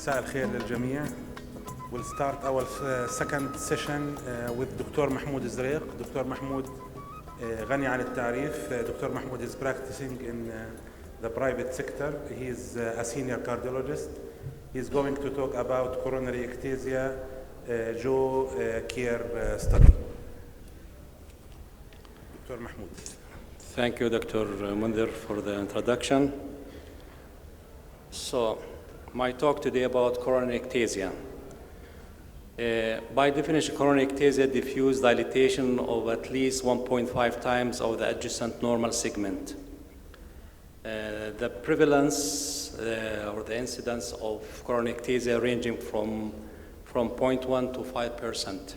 مساء الخير للجميع. We'll start our second session with Dr. Mahmoud Izraiq. Dr. Mahmoud غني عن التعريف. Dr. Mahmoud is practicing in the private sector. He is a senior cardiologist. He is going to talk about coronary ectasia JoCAER study. Dr. Mahmoud. Thank you, Dr. Mundir, for the introduction. So, my talk today about coronary ectasia. By definition, coronary ectasia diffuse dilatation of at least 1.5 times of the adjacent normal segment. The prevalence or the incidence of coronary ectasia ranging from 0.1 to 5%.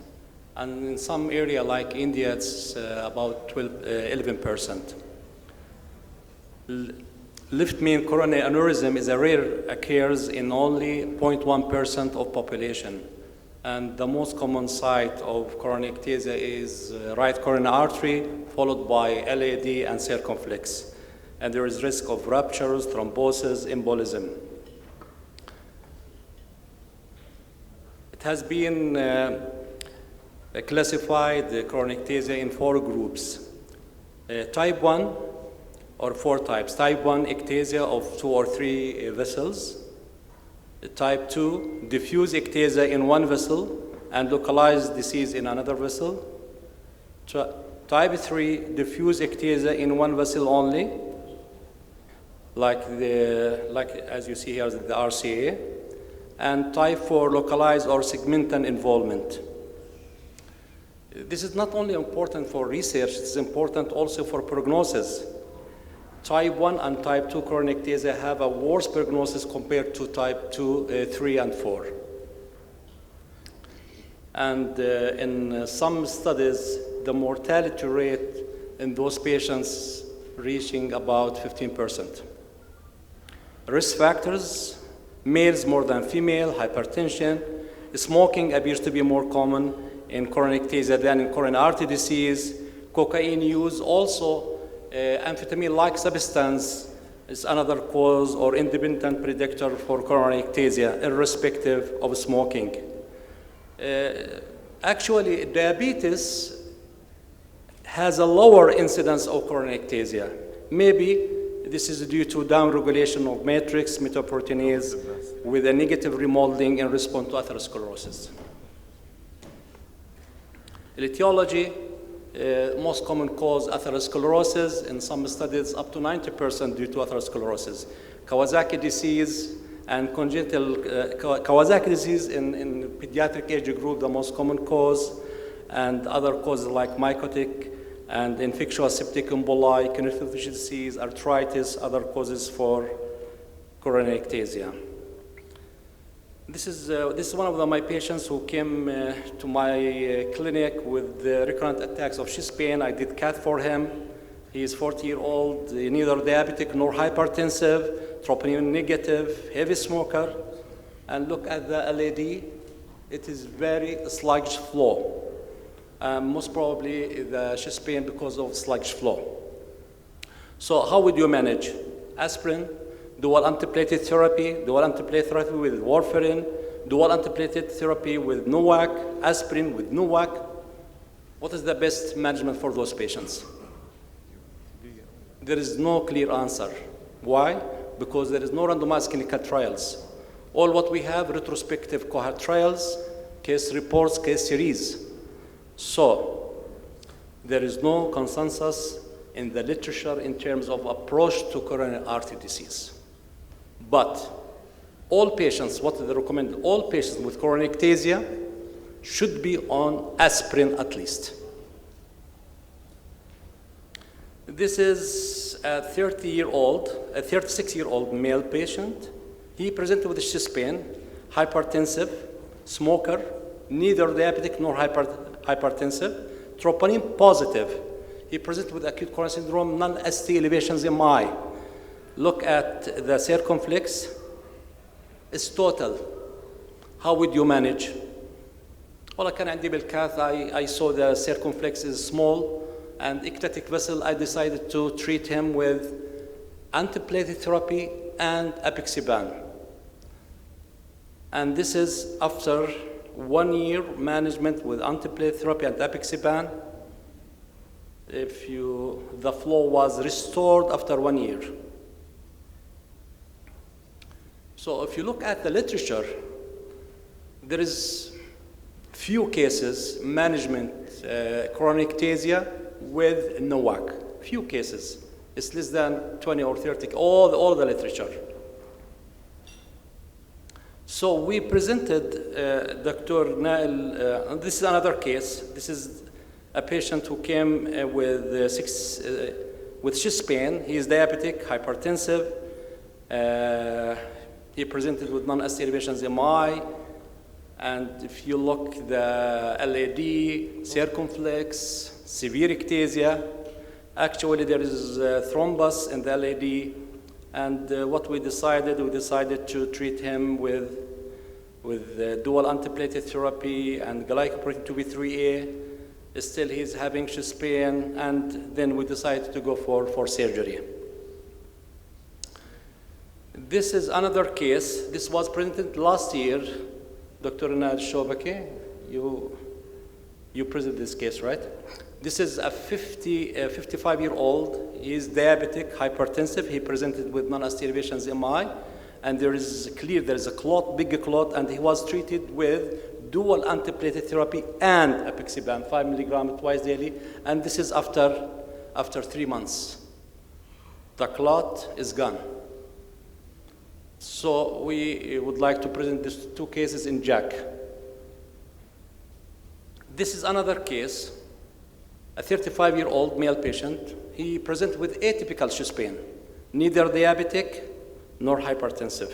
And in some area like India, it's about 11%. Left main coronary aneurysm is a rare, occurs in only 0.1% of population. And the most common site of coronary ectasia is right coronary artery, followed by LAD and circumflex. And there is risk of ruptures, thrombosis, embolism. It has been classified coronary ectasia in 4 groups. Type 1, or 4 types. Type 1, ectasia of 2 or 3 vessels. Type 2, diffuse ectasia in 1 vessel and localized disease in another vessel. Type 3, diffuse ectasia in 1 vessel only, like as you see here, the RCA. And type 4, localized or segmental involvement. This is not only important for research, it's important also for prognosis. Type 1 and type 2 coronary ectasia have a worse prognosis compared to type 2, 3, and 4. And in some studies, the mortality rate in those patients reaching about 15%. Risk factors, males more than female, hypertension, smoking appears to be more common in coronary ectasia than in coronary artery disease. Cocaine use also. Amphetamine-like substance is another cause or independent predictor for coronary ectasia, irrespective of smoking. Actually, diabetes has a lower incidence of coronary ectasia. Maybe this is due to downregulation of matrix metaproteinase with a negative remodeling in response to atherosclerosis. Etiology. Most common cause atherosclerosis, in some studies up to 90% due to atherosclerosis. Kawasaki disease and congenital Kawasaki disease in pediatric age group, the most common cause, and other causes like mycotic and infectious septic emboli, connective tissue disease, arthritis, other causes for coronary ectasia. This is one of my patients who came to my clinic with recurrent attacks of chest pain. I did cath for him. He is 40-year-old, neither diabetic nor hypertensive, troponin negative, heavy smoker. And look at the LAD. It is very sluggish flow. Most probably the chest pain because of sluggish flow. So how would you manage? Aspirin, dual antiplatelet therapy, dual antiplatelet therapy with warfarin, dual antiplatelet therapy with NOAC, aspirin with NOAC. What is the best management for those patients? There is no clear answer. Why? Because there is no randomized clinical trials. All what we have, retrospective cohort trials, case reports, case series. So there is no consensus in the literature in terms of approach to coronary artery disease. But all patients, what they recommend, all patients with coronary ectasia should be on aspirin at least. This is a 36-year-old male patient. He presented with chest pain, hypertensive, smoker, neither diabetic nor hypertensive, troponin positive. He presented with acute coronary syndrome, non-ST elevations MI. Look at the circumflex. It's total. How would you manage? Well, I can عندي بالcath. I saw the circumflex is small and ectatic vessel. I decided to treat him with antiplatelet therapy and apixaban. And this is after 1 year management with antiplatelet therapy and apixaban. The flow was restored after 1 year. So if you look at the literature, there is few cases management coronary ectasia with NOAC. Few cases. It's less than 20 or 30, all the literature. So we presented Dr. Nail, this is another case. This is a patient who came with chest pain. He is diabetic, hypertensive. He presented with non-ST elevations MI. And if you look the LAD, circumflex, severe ectasia, actually there is thrombus in the LAD. And what we decided to treat him with dual antiplatelet therapy and glycoprotein 2B3A. Still he's having chest pain, and then we decided to go for surgery. This is another case. This was presented last year. Dr. Alshoubaki, you presented this case, right? This is a 55-year-old. He is diabetic, hypertensive. He presented with non-ST elevations MI, and there is a clot, big clot, and he was treated with dual antiplatelet therapy and apixaban, 5 milligrams twice daily, and this is after 3 months. The clot is gone. So we would like to present these two cases in JAC. This is another case, a 35-year-old male patient. He presented with atypical chest pain, neither diabetic nor hypertensive.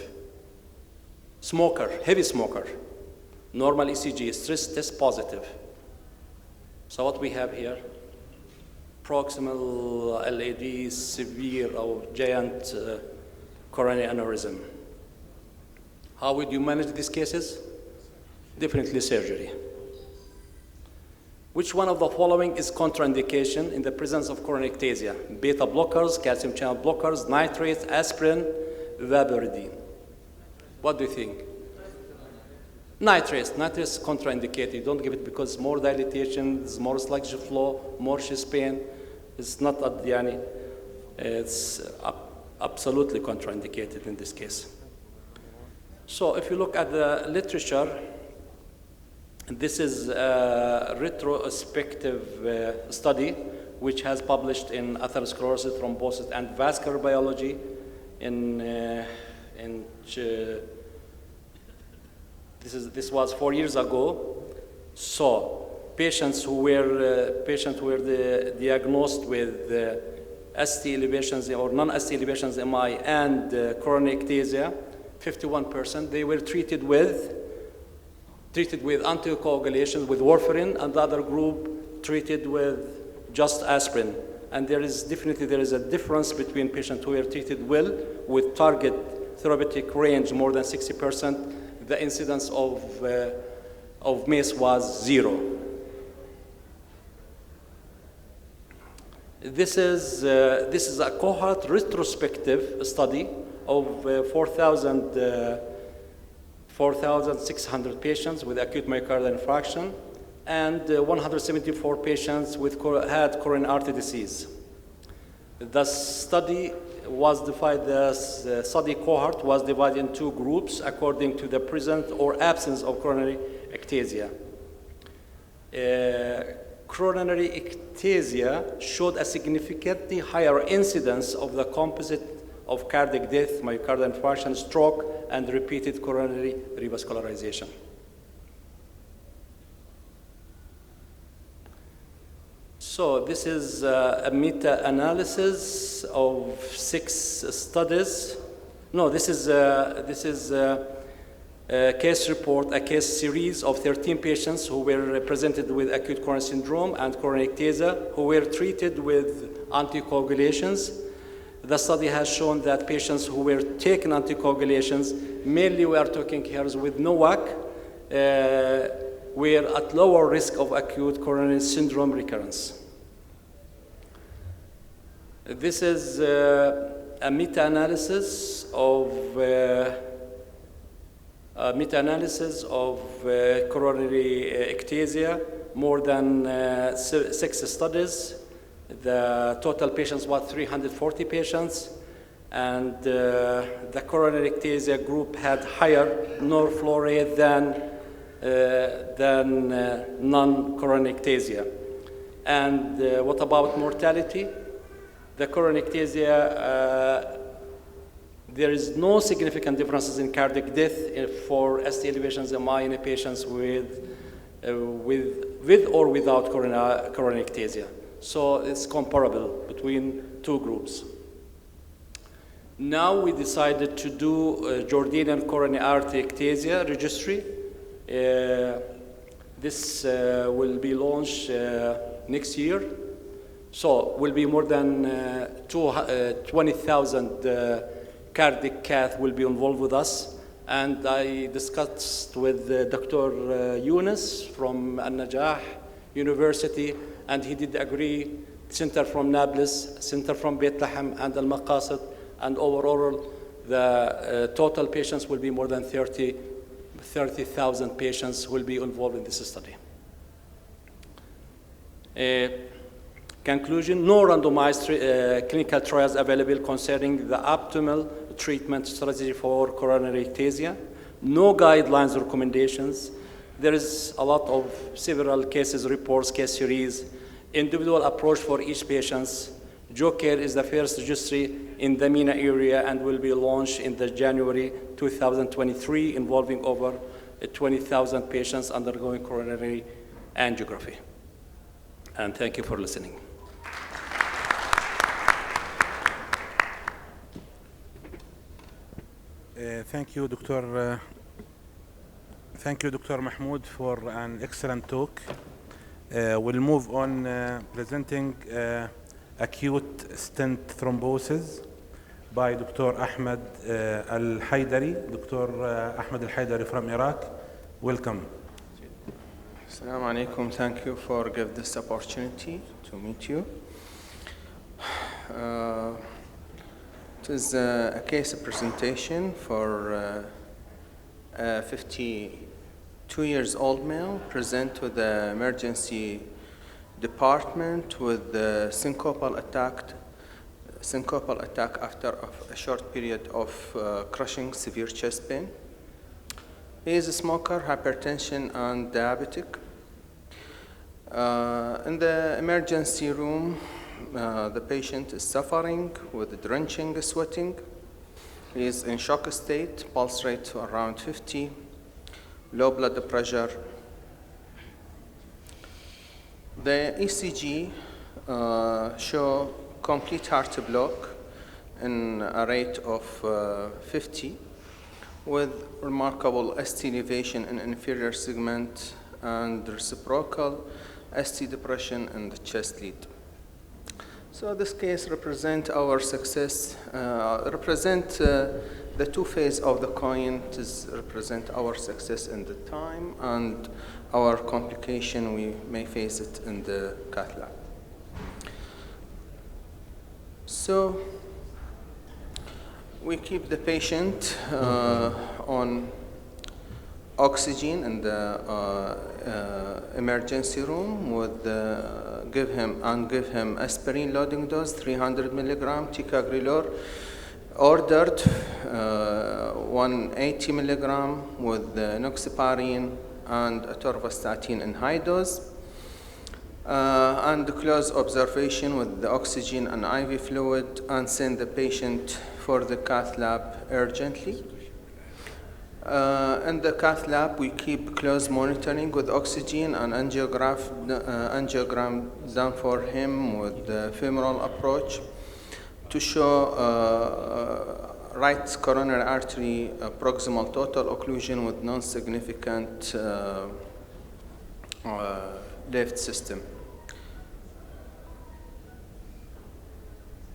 Smoker, heavy smoker. Normal ECG, stress test positive. So what we have here, proximal LAD, severe or giant coronary aneurysm. How would you manage these cases? Definitely surgery. Which one of the following is contraindication in the presence of coronary ectasia? Beta blockers, calcium channel blockers, nitrates, aspirin, vaporidine. What do you think? Nitrates is contraindicated. You don't give it because it's more dilatation, it's more sluggish flow, more chest pain. It's not adiyani. It's absolutely contraindicated in this case. So if you look at the literature, this is a retrospective study which has published in atherosclerosis, thrombosis, and vascular biology this was 4 years ago. So patients who were diagnosed with ST elevations or non-ST elevations MI and coronary ectasia, 51%, they were treated with anticoagulation with warfarin, and the other group treated with just aspirin. And there is a difference between patients who were treated well with target therapeutic range more than 60%. The incidence of MACE was 0. This is a cohort retrospective study of 4,600 patients with acute myocardial infarction and 174 patients had coronary artery disease. The study cohort was divided in two groups according to the presence or absence of coronary ectasia. Coronary ectasia showed a significantly higher incidence of the composite of cardiac death, myocardial infarction, stroke, and repeated coronary revascularization. So this is a meta-analysis of 6 studies. No, this is a case report, a case series of 13 patients who were presented with acute coronary syndrome and coronary ectasia who were treated with anticoagulations. The study has shown that patients who were taking anticoagulations, mainly we are talking here with NOAC, were at lower risk of acute coronary syndrome recurrence. This is a meta-analysis of meta-analysis of coronary ectasia, more than 6 studies. The total patients was 340 patients, and the coronary ectasia group had higher nerve flow rate than non-coronary ectasia. And what about mortality? The coronary ectasia, there is no significant differences in cardiac death for ST elevations MI in patients with or without coronary ectasia. So it's comparable between two groups. Now we decided to do Jordanian coronary artery ectasia registry. This will be launched next year. So will be more than 20,000 cardiac cath will be involved with us. And I discussed with Dr. Yunus from Al-Najah University, and he did agree, center from Nablus, center from Beit Lahem and Al-Maqasid, and overall the total patients will be more than 30,000 patients will be involved in this study. Conclusion, no randomized clinical trials available concerning the optimal treatment strategy for coronary ectasia, no guidelines or recommendations. There is a lot of several cases, reports, case series, individual approach for each patient. JoCAER is the first registry in the Mena area and will be launched in the January 2023, involving over 20,000 patients undergoing coronary angiography. And thank you for listening. Thank you, Dr. Mahmoud, for an excellent talk. We'll move on presenting acute stent thrombosis by Dr. Ahmed Alhairderi. Dr. Ahmed Alhairderi from Iraq. Welcome. Assalamu alaikum. Thank you for giving this opportunity to meet you. It is a case presentation for a 52 years old male present to the emergency department with the syncopal attack after a short period of crushing severe chest pain. He is a smoker, hypertension, and diabetic. In the emergency room, the patient is suffering with drenching sweating. He is in shock state, pulse rate around 50, low blood pressure. The ECG show complete heart block in a rate of 50 with remarkable ST elevation in inferior segment and reciprocal ST depression in the chest lead. So this case represent our success, represent the two phases of the coin. It is represent our success in the time and our complication we may face it in the cath lab. So we keep the patient on oxygen in the emergency room with give him aspirin loading dose 300 milligram, ticagrelor ordered 180 milligram with enoxaparin and atorvastatin in high dose, and close observation with the oxygen and IV fluid, and send the patient for the cath lab urgently. In the cath lab, we keep close monitoring with oxygen and angiogram done for him with the femoral approach to show right coronary artery proximal total occlusion with non-significant left system.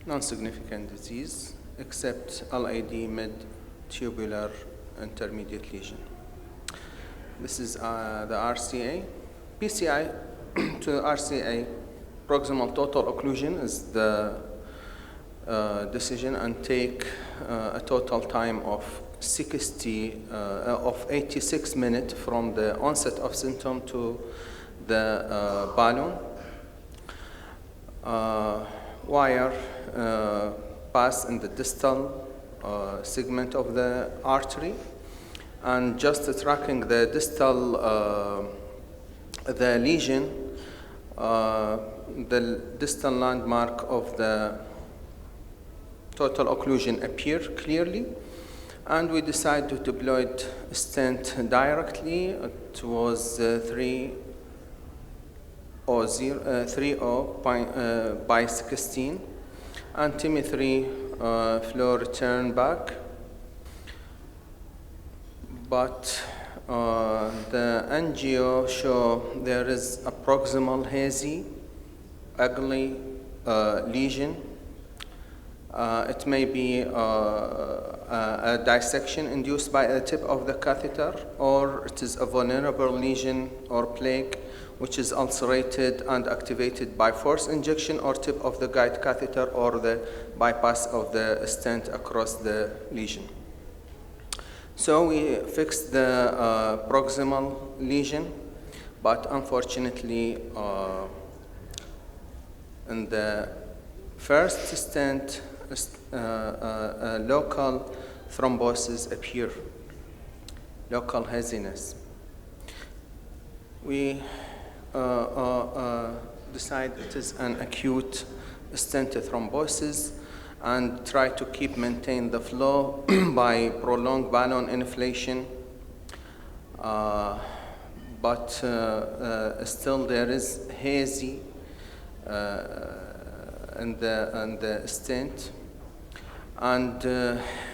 Non-significant disease except LAD mid-tubular intermediate lesion. This is the RCA. PCI to RCA, proximal total occlusion, is the decision and take a total time of 86 minutes from the onset of symptom to the balloon. Wire pass in the distal segment of the artery, and just tracking the distal the lesion, the distal landmark of the total occlusion appear clearly, and we decided to deploy a stent directly. It was 3 by 16, and TIMI-3 flow return back. But the angio show there is a proximal hazy, ugly lesion. It may be a dissection induced by the tip of the catheter, or it is a vulnerable lesion or plaque which is ulcerated and activated by force injection or tip of the guide catheter or the bypass of the stent across the lesion. So we fixed the proximal lesion, but unfortunately in the first stent, local thrombosis appear, local haziness. We decide it is an acute stent thrombosis and try to maintain the flow by prolonged balloon inflation, but still there is hazy in the stent, and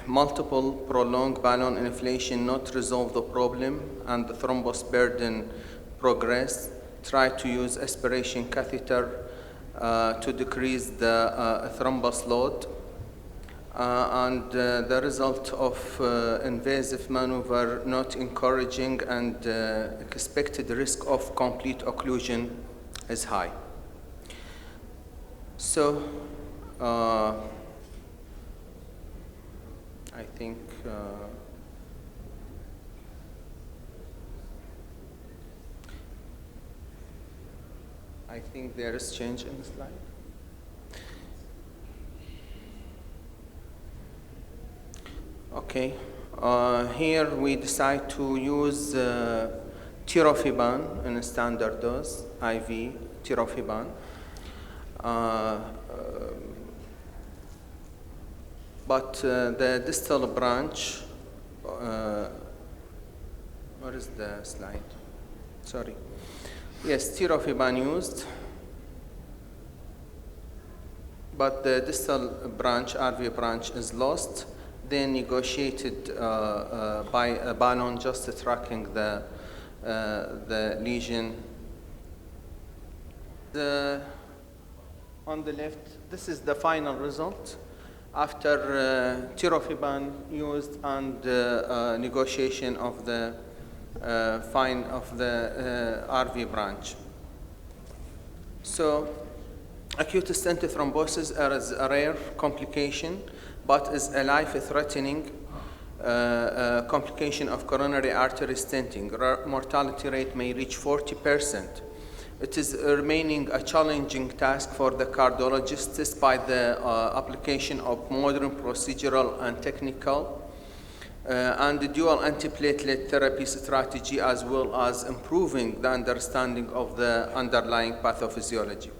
multiple prolonged balloon inflation not resolve the problem, and the thrombus burden progress. Try to use aspiration catheter to decrease the thrombus load, and the result of invasive maneuver not encouraging, and expected risk of complete occlusion is high. So I think there is change in the slide. Okay, here we decide to use tirofiban in a standard dose, IV tirofiban. But the distal branch, where is the slide? Sorry. Yes, tirofiban used, but the distal branch, RV branch, is lost. They negotiated by a balloon just tracking the lesion. On the left, this is the final result after tirofiban used and negotiation of the RV branch. So acute stent thrombosis is a rare complication, but is a life-threatening complication of coronary artery stenting. Mortality rate may reach 40%. It is remaining a challenging task for the cardiologist despite the application of modern procedural and technical and the dual antiplatelet therapy strategy, as well as improving the understanding of the underlying pathophysiology.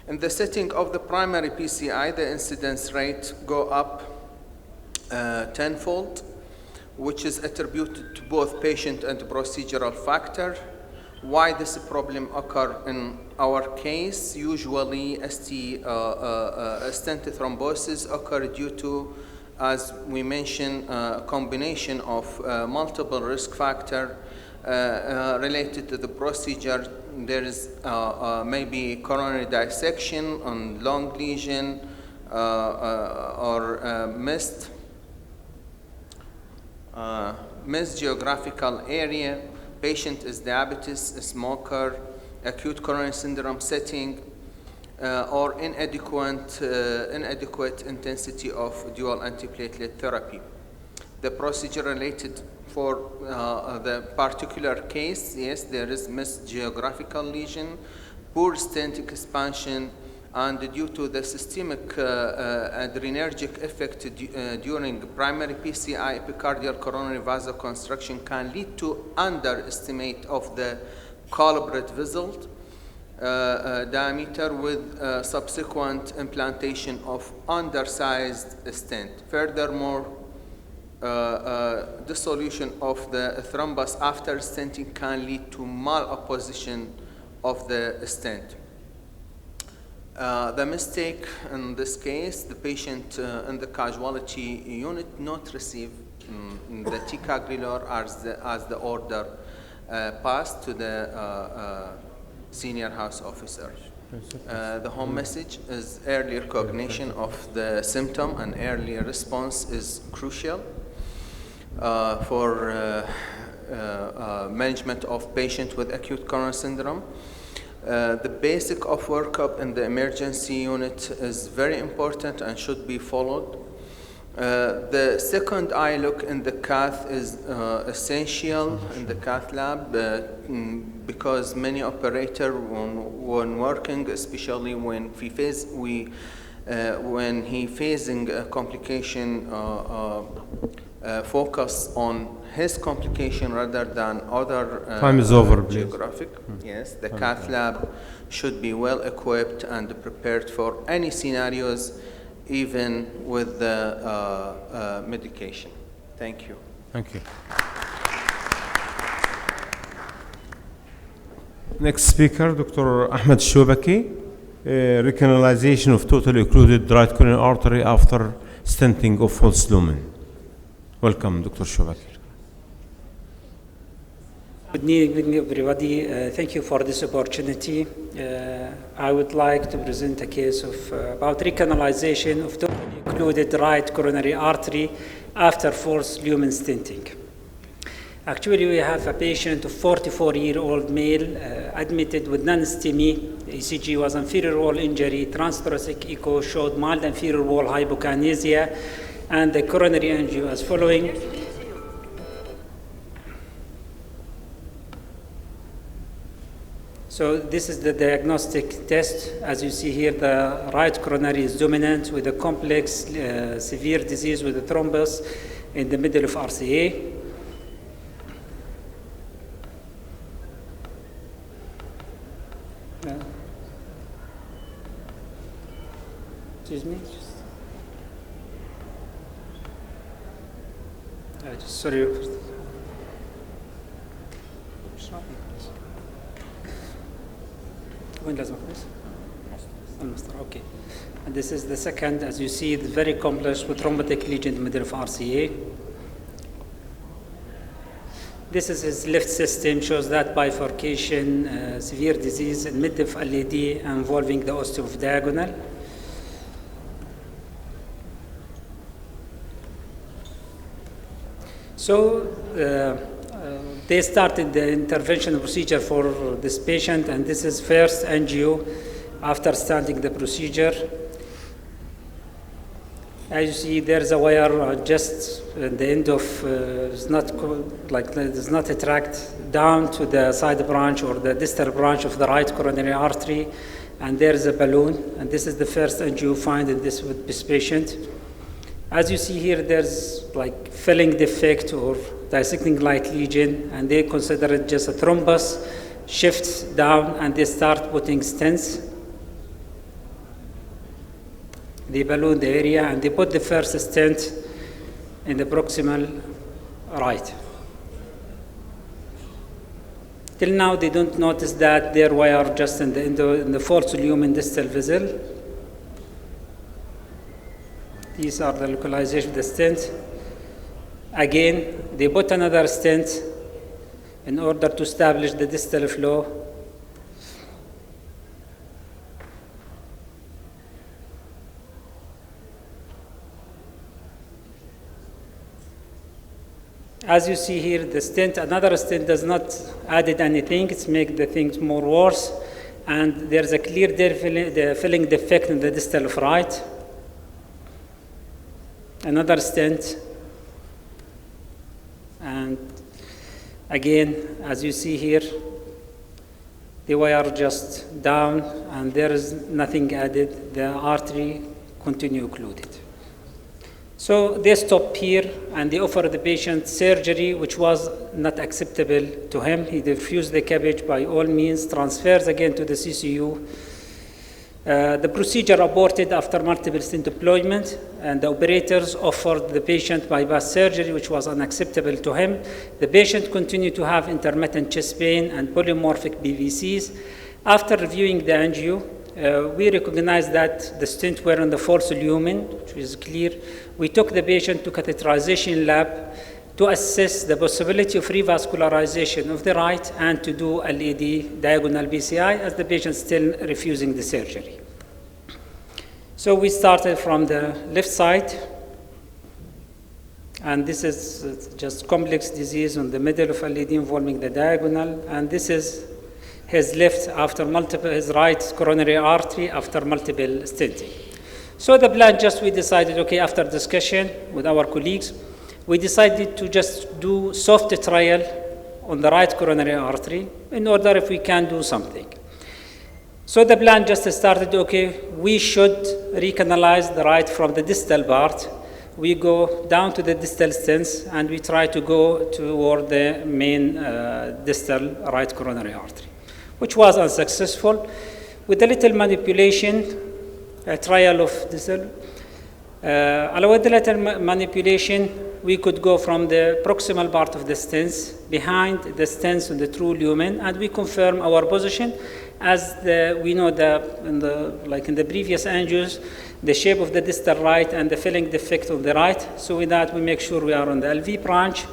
In the setting of the primary PCI, the incidence rate go up tenfold, which is attributed to both patient and procedural factor. Why this problem occur in our case? Usually stent thrombosis occur due to, as we mentioned, a combination of multiple risk factors related to the procedure. There is maybe coronary dissection on long lesion or missed geographical area. Patient is diabetes, a smoker, acute coronary syndrome setting, or inadequate intensity of dual antiplatelet therapy. The procedure related for the particular case, yes, there is missed geographical lesion, poor stent expansion, and due to the systemic adrenergic effect during primary PCI, epicardial coronary vasoconstriction can lead to underestimate of the culprit vessel diameter with subsequent implantation of undersized stent. Furthermore, dissolution of the thrombus after stenting can lead to malapposition of the stent. The mistake in this case, the patient in the casualty unit not receive the ticagrelor as the order passed to the senior house officer. The home message is early recognition of the symptom and early response is crucial for management of patient with acute coronary syndrome. The basic of workup in the emergency unit is very important and should be followed. The second eye look in the cath is essential in the cath lab because many operators, when working, especially when he facing a complication, focus on his complication rather than other time is over, geographic. Yes, the cath lab should be well equipped and prepared for any scenarios, even with the medication. Thank you. Thank you. Next speaker, Dr. Ahmed Alshoubaki, recanalization of totally occluded right coronary artery after stenting of false lumen. Welcome, Dr. Alshoubaki. Good evening, everybody. Thank you for this opportunity. I would like to present a case of about recanalization of totally occluded right coronary artery after false lumen stenting. Actually, we have a patient of 44-year-old male admitted with non-STEMI. ECG was inferior wall injury, transthoracic echo showed mild inferior wall hypokinesia, and the coronary angio as following. So this is the diagnostic test. As you see here, the right coronary is dominant with a complex severe disease with a thrombus in the middle of RCA. Excuse me. Sorry. Okay. And this is the second, as you see, it's very complex with thrombotic lesion in the middle of RCA. This is his left system, shows that bifurcation, severe disease in mid of LED involving the osteo diagonal. So they started the intervention procedure for this patient, and this is first angio after starting the procedure. As you see, there's a wire just at the end of, it's not there's not a tract down to the side branch or the distal branch of the right coronary artery, and there's a balloon, and this is the first angio find in this with this patient. As you see here, there's like filling defect or dissecting light lesion, and they consider it just a thrombus, shifts down, and they start putting stents. They balloon the area, and they put the first stent in the proximal right. Till now, they don't notice that their wire just in the false lumen distal vessel. These are the localization of the stent. Again, they put another stent in order to establish the distal flow. As you see here, the stent, another stent does not added anything. It's make the things more worse. And there's a clear filling defect in the distal of right. Another stent. And again, as you see here, the wire just down, and there is nothing added. The artery continue occluded. So they stopped here, and they offered the patient surgery, which was not acceptable to him. He refused the CABG by all means, transfers again to the CCU. The procedure aborted after multiple stent deployment, and the operators offered the patient bypass surgery, which was unacceptable to him. The patient continued to have intermittent chest pain and polymorphic BVCs. After reviewing the angio, we recognized that the stent were in the false lumen, which is clear. We took the patient to catheterization lab to assess the possibility of revascularization of the right and to do LED diagonal PCI, as the patient still refusing the surgery. So we started from the left side, and this is just complex disease on the middle of LED involving the diagonal, and this is his left after multiple, his right coronary artery after multiple stenting. So the plan, just we decided, okay, after discussion with our colleagues, we decided to just do soft trial on the right coronary artery in order if we can do something. So the plan just started, okay, we should recanalize the right from the distal part. We go down to the distal stents, and we try to go toward the main distal right coronary artery, which was unsuccessful. With a little manipulation, a trial of distal, with the little manipulation, we could go from the proximal part of the stents behind the stents on the true lumen, and we confirm our position as we know like in the previous angios, the shape of the distal right and the filling defect of the right. So with that, we make sure we are on the LV branch.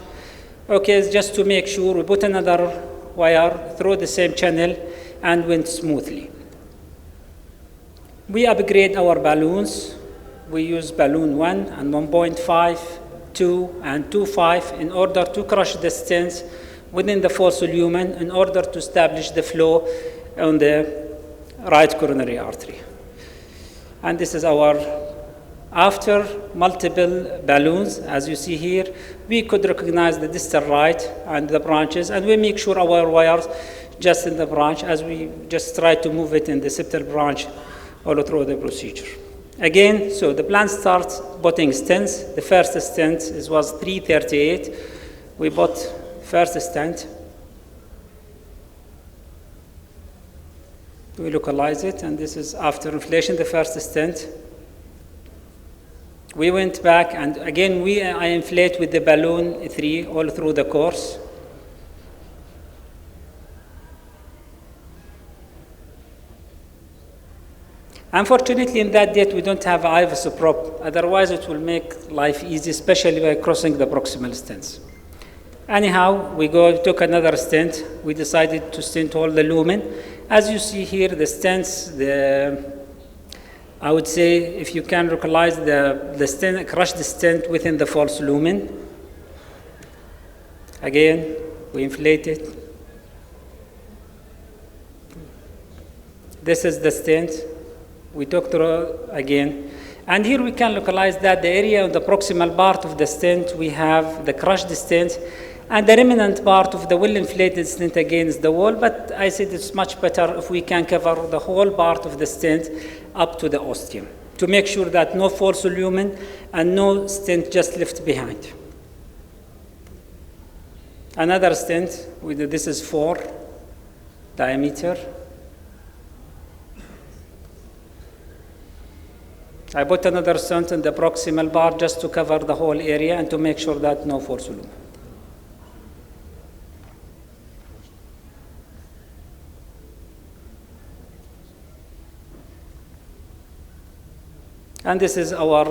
Okay, just to make sure, we put another wire through the same channel and went smoothly. We upgrade our balloons. We use balloon 1 and 1.5, 2 and 2.5 in order to crush the stents within the false lumen in order to establish the flow on the right coronary artery. And this is our, after multiple balloons, as you see here, we could recognize the distal right and the branches, and we make sure our wires just in the branch as we just try to move it in the septal branch all through the procedure. Again, so the plan starts putting stents. The first stent was 338. We bought first stent. We localize it, and this is after inflation, the first stent. We went back, and again, I inflate with the balloon 3 all through the course. Unfortunately, in that date, we don't have IVUS prop. Otherwise, it will make life easy, especially by crossing the proximal stents. Anyhow, we took another stent. We decided to stent all the lumen. As you see here, the stents, I would say, if you can localize the stent, crush the stent within the false lumen. Again, we inflate it. This is the stent. We took through again. And here we can localize that the area of the proximal part of the stent, we have the crushed stent, and the remnant part of the well-inflated stent against the wall, but I said it's much better if we can cover the whole part of the stent up to the ostium to make sure that no false lumen and no stent just left behind. Another stent, this is 4 diameter. I put another stent in the proximal part just to cover the whole area and to make sure that no false lumen. And this is our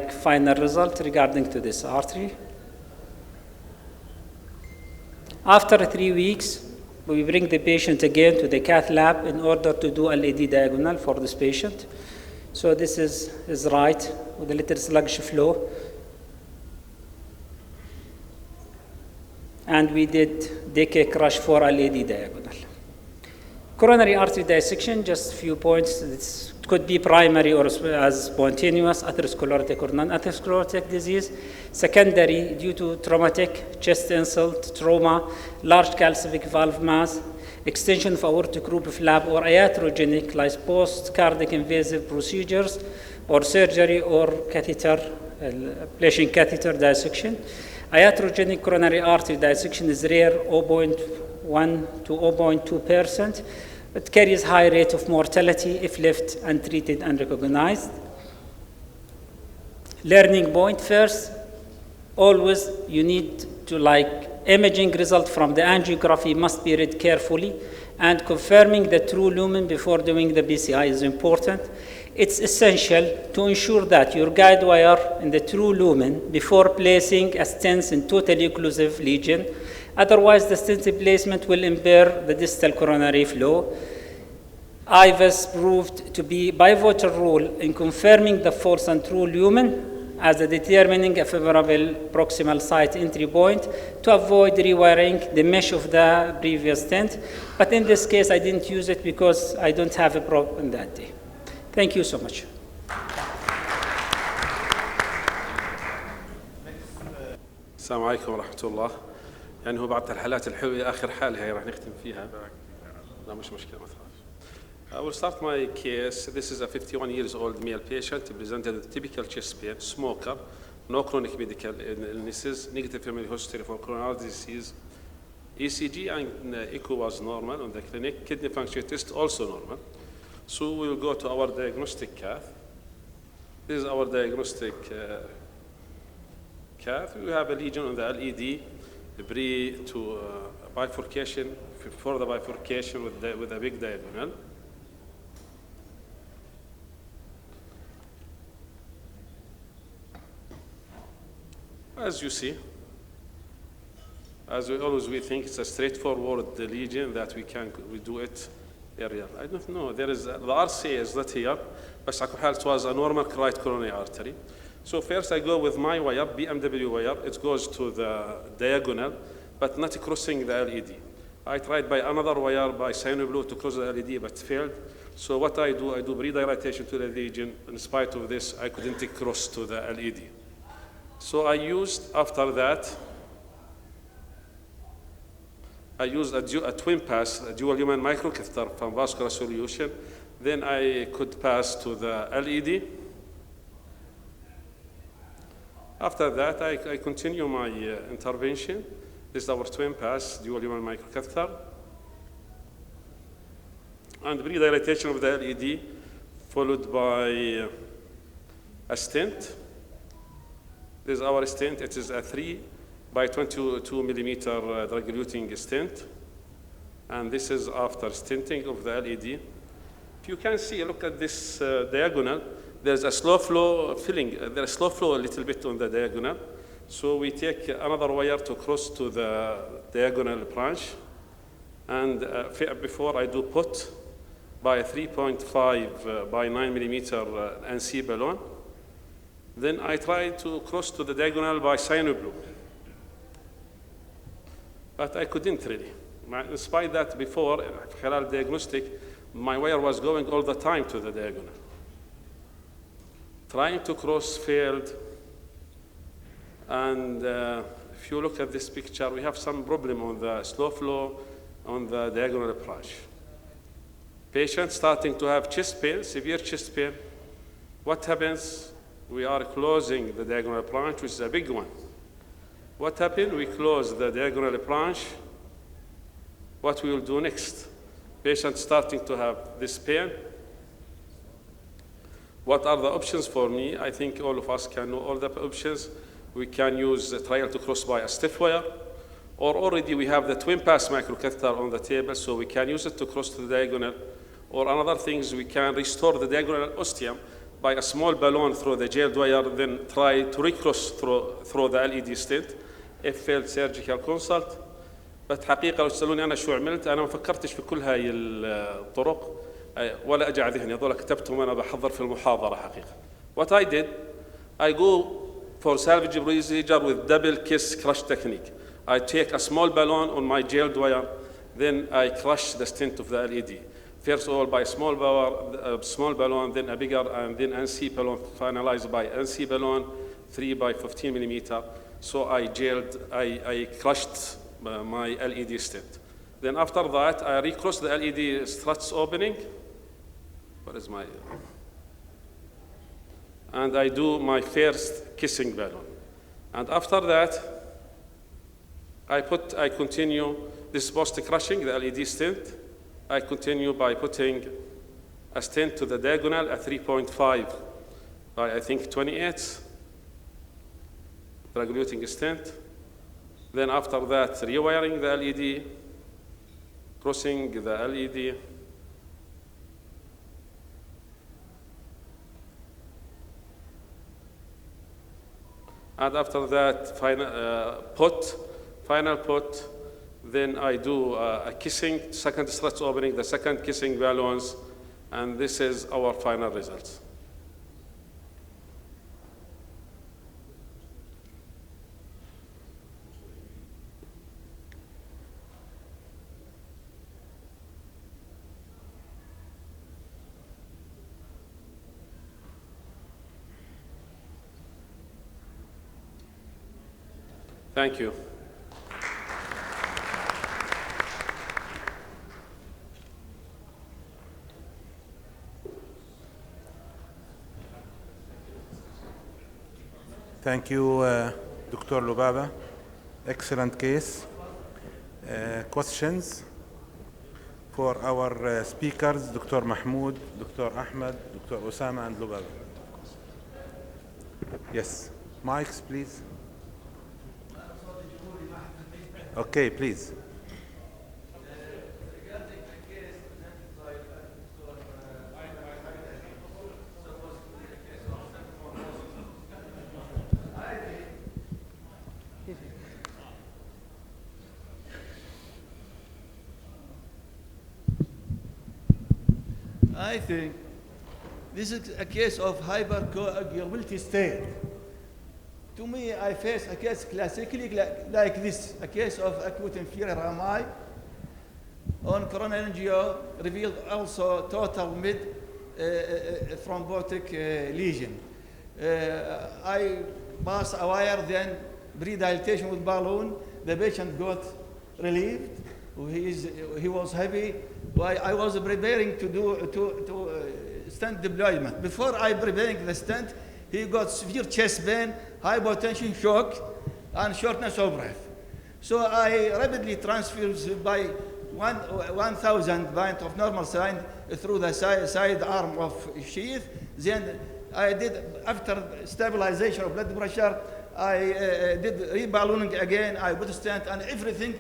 final result regarding to this artery. After 3 weeks, we bring the patient again to the cath lab in order to do LED diagonal for this patient. So this is right with a little sluggish flow. And we did decay crush for LED diagonal. Coronary artery dissection, just a few points. It could be primary or as spontaneous atherosclerotic or non-atherosclerotic disease. Secondary, due to traumatic chest insult, trauma, large calcific valve mass, extension of aortic root flap, or iatrogenic, like post-cardiac invasive procedures, or surgery or catheter, ablation catheter dissection. Iatrogenic coronary artery dissection is rare, 0.1 to 0.2%. It carries high rate of mortality if left untreated and recognized. Learning point first, always you need to imaging result from the angiography must be read carefully, and confirming the true lumen before doing the PCI is important. It's essential to ensure that your guide wire in the true lumen before placing a stent in totally occlusive lesion. Otherwise, the stent placement will impair the distal coronary flow. IVUS proved to be pivotal role in confirming the false and true lumen as a determining a favorable proximal site entry point to avoid rewiring the mesh of the previous stent. But in this case, I didn't use it because I don't have a problem that day. Thank you so much. السلام عليكم ورحمة الله. يعني هو بعد الحالات الحلوة آخر حالة هي راح نختم فيها. لا مش مشكلة ما تخافش. I will start my case. This is a 51 years old male patient presented with typical chest pain, smoker, no chronic medical illnesses, negative family history for coronary disease. ECG and echo was normal on the clinic. Kidney function test also normal. So we will go to our diagnostic cath. This is our diagnostic cath. We have a lesion on the LED, pre to bifurcation, for the bifurcation with a big diagonal. As you see, as we think it's a straightforward lesion that we do it area. I don't know. There is the RCA is not here, but it was a normal right coronary artery. So first I go with my wire, BMW wire. It goes to the diagonal, but not crossing the LED. I tried by another wire by cyanoblue to cross the LED, but failed. So what I do pre-dilatation to the lesion. In spite of this, I couldn't cross to the LED. So I used, after that, a twin pass, a dual human microcatheter from vascular solution. Then I could pass to the LED. After that, I continue my intervention. This is our twin pass, dual human microcatheter. And pre-dilatation of the LED, followed by a stent. This is our stent. It is a 3 by 22 millimeter drug-eluting stent. And this is after stenting of the LED. If you can see, look at this diagonal. There's a slow flow filling. There's slow flow a little bit on the diagonal. So we take another wire to cross to the diagonal branch. And before I do put by a 3.5 by 9 millimeter NC balloon. Then I try to cross to the diagonal by cyanoblue. But I couldn't really. Despite that, before, خلال diagnostic, my wire was going all the time to the diagonal. Trying to cross failed. And if you look at this picture, we have some problem on the slow flow on the diagonal branch. Patient starting to have chest pain, severe chest pain. What happens? We are closing the diagonal branch, which is a big one. What happened? We close the diagonal branch. What we will do next? Patient starting to have this pain. What are the options for me? I think all of us can know all the options. We can use a trial to cross by a stiff wire, or already we have the twin pass microcatheter on the table, so we can use it to cross to the diagonal. Or another thing is we can restore the diagonal ostium by a small balloon through the jailed wire, then try to recross through the LED stent if failed surgical consult. But حقيقة لو تسألوني أنا شو عملت، أنا ما فكرتش في كل هاي الطرق ولا أجى على ذهني، هذول كتبتهم أنا بحضر في المحاضرة حقيقة. What I did, I go for salvage procedure with double kiss crush technique. I take a small balloon on my jailed wire, Then I crush the stent of the LED. First of all, by small balloon, then a bigger, and then NC balloon, finalized by NC balloon, 3 by 15 millimeter. So I crushed my LED stent. Then after that, I recross the LED struts opening. What is my? And I do my first kissing balloon. And after that, I continue this post-crushing, the LED stent. I continue by putting a stent to the diagonal at 3.5 by, I think, 28, regulating stent. Then after that, rewiring the LED, crossing the LED, and after that, final put, then I do a kissing, second struts opening, the second kissing balloons, and this is our final results. Thank you. Thank you, Dr. Lubaba. Excellent case. Questions for our speakers, Dr. Mahmoud, Dr. Ahmed, Dr. Osama, and Lubaba. Yes, mics, please. Okay, please. I think this is a case of hypercoagulability state. To me, I face a case classically like this, a case of acute inferior MI on coronary angio revealed also total mid thrombotic lesion. I pass a wire, then pre-dilatation with balloon. The patient got relieved. He was happy. I was preparing to do stent deployment. Before I preparing the stent, he got severe chest pain, hypotension, shock, and shortness of breath. So I rapidly transfused by 1,000 pint of normal saline through the side arm of sheath. Then I did, after stabilization of blood pressure, I did reballooning again. I put a stent, and everything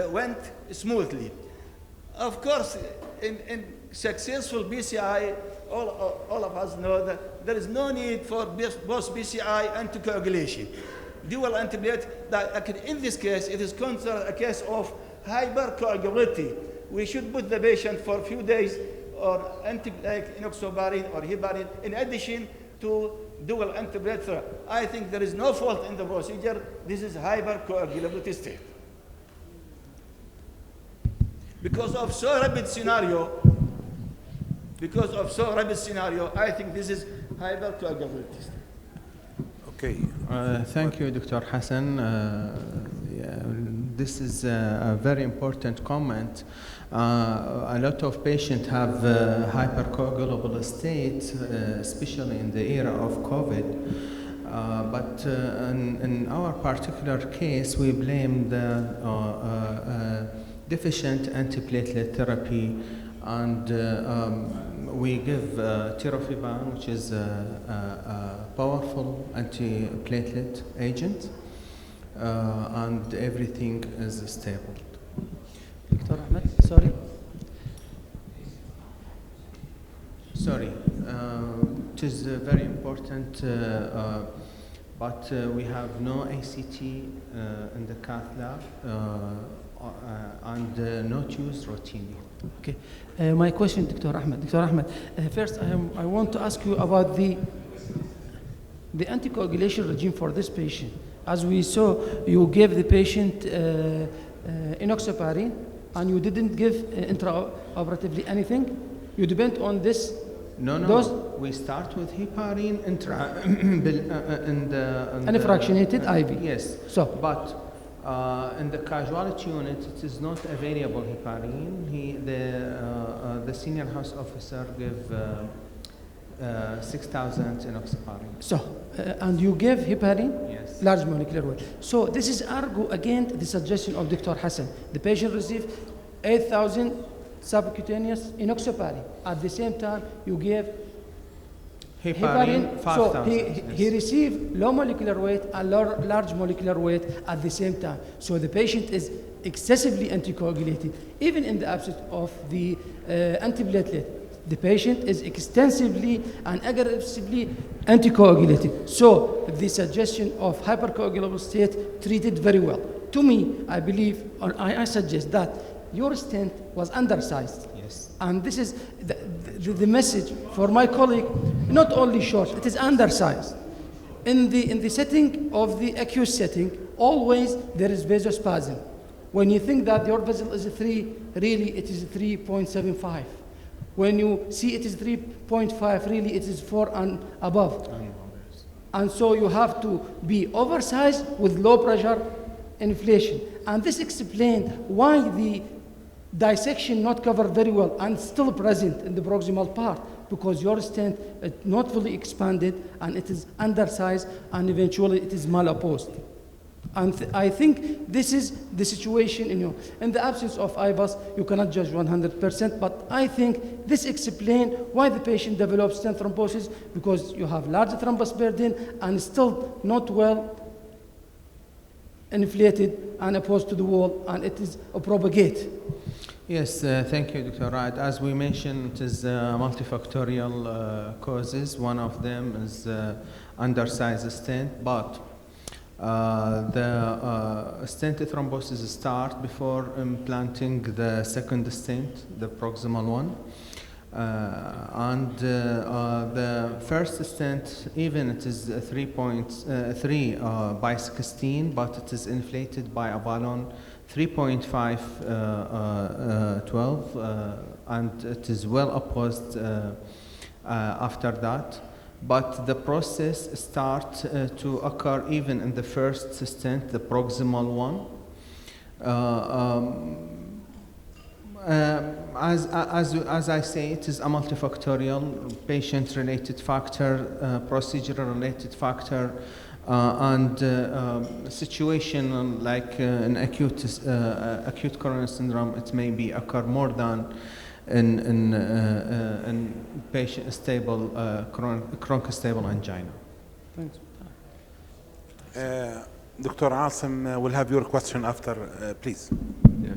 went smoothly. Of course, in successful PCI, all of us know that there is no need for both PCI and anticoagulation. Dual antiplatelet, that in this case, it is considered a case of hypercoagulability. We should put the patient for a few days or like enoxaparin or heparin in addition to dual antiplatelet therapy. I think there is no fault in the procedure. This is hypercoagulability state. Because of so rapid scenario, I think this is hypercoagulability. Okay. Thank you, Dr. Hassan. This is a very important comment. A lot of patients have hypercoagulable state, especially in the era of COVID. But in our particular case, we blame the deficient antiplatelet therapy, and we give tirofiban, which is a powerful antiplatelet agent, and everything is stable. Dr. Ahmed, sorry. It is very important, but we have no ACT in the cath lab and not used routinely. Okay. My question, Dr. Ahmed. Dr. Ahmed, first I want to ask you about the anticoagulation regime for this patient. As we saw, you gave the patient enoxaparin and you didn't give intraoperatively anything? You depend on this No, dose? we start with heparin And a fractionated IV. Yes. So, But in the casualty unit, it is not available heparin. The senior house officer gave 6,000 enoxaparin. so and you give heparin? Yes. Large molecular weight. So this is argue against the suggestion of Dr. Hassan. The patient received 8,000 subcutaneous enoxaparin. At the same time, you gave Heparin, So 5,000. he received low molecular weight and large molecular weight at the same time. So the patient is excessively anticoagulated, even in the absence of the antiplatelet. The patient is extensively and aggressively anticoagulated. So the suggestion of hypercoagulable state treated very well. To me, I believe, or I suggest that your stent was undersized. Yes. And this is the message for my colleague, not only short, it is undersized. In the setting of the acute setting, always there is vasospasm. When you think that your vessel is 3, really it is 3.75. When you see it is 3.5, really it is 4 and above. And so you have to be oversized with low pressure inflation. And this explains why the dissection not covered very well and still present in the proximal part, because your stent is not fully expanded and it is undersized and eventually it is malopposed. And I think this is the situation in the absence of IBUS, you cannot judge 100%, but I think this explains why the patient develops stent thrombosis, because you have large thrombus burden and still not well inflated and opposed to the wall, and it is a propagate. Yes, thank you, Dr. Wright. As we mentioned, it is multifactorial causes. One of them is undersized stent, but the stent thrombosis starts before implanting the second stent, the proximal one. And the first stent, even it is 3.3 by 16, but it is inflated by a balloon 3.512, and it is well opposed after that. But the process starts to occur even in the first stent, the proximal one. As I say, it is a multifactorial, patient-related factor, procedural-related factor, and situation like in acute coronary syndrome, it may be occur more than in patient stable chronic stable angina. Thanks. Dr. Asim will have your question after, please. Yeah.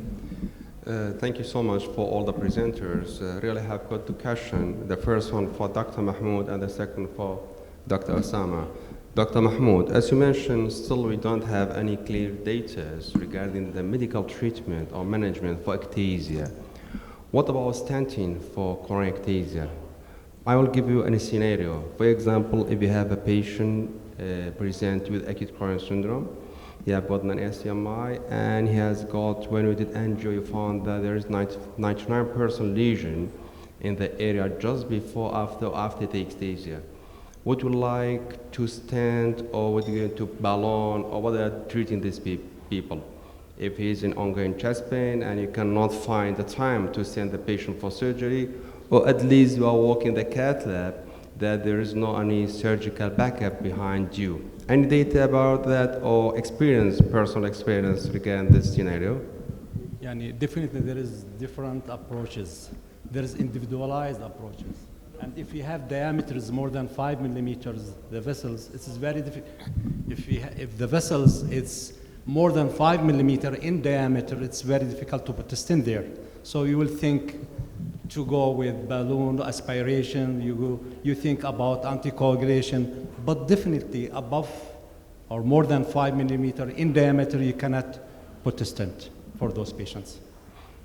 Thank you so much for all the presenters. Really have got two questions. The first one for Dr. Mahmoud and the second for Dr. Osama. Dr. Mahmoud, as you mentioned, still we don't have any clear data regarding the medical treatment or management for ectasia. What about stenting for coronary ectasia? I will give you a scenario. For example, if you have a patient present with acute coronary syndrome, he has got an SCMI and he has got, when we did angio, you found that there is 99% lesion in the area just before, after the ectasia. Would you like to stent, or would you go to balloon, or what are you treating these people? If he's in ongoing chest pain and you cannot find the time to send the patient for surgery, or at least you are working the cath lab, that there is no any surgical backup behind you. Any data about that, or personal experience regarding this scenario? Yani definitely there is different approaches. There is individualized approaches. And if you have diameters more than 5 millimeters, the vessels, it is very difficult. If the vessels, it's more than 5 millimeter in diameter, it's very difficult to put a stent there. So you will think to go with balloon aspiration, you think about anticoagulation, but definitely above or more than 5 millimeter in diameter, you cannot put a stent for those patients.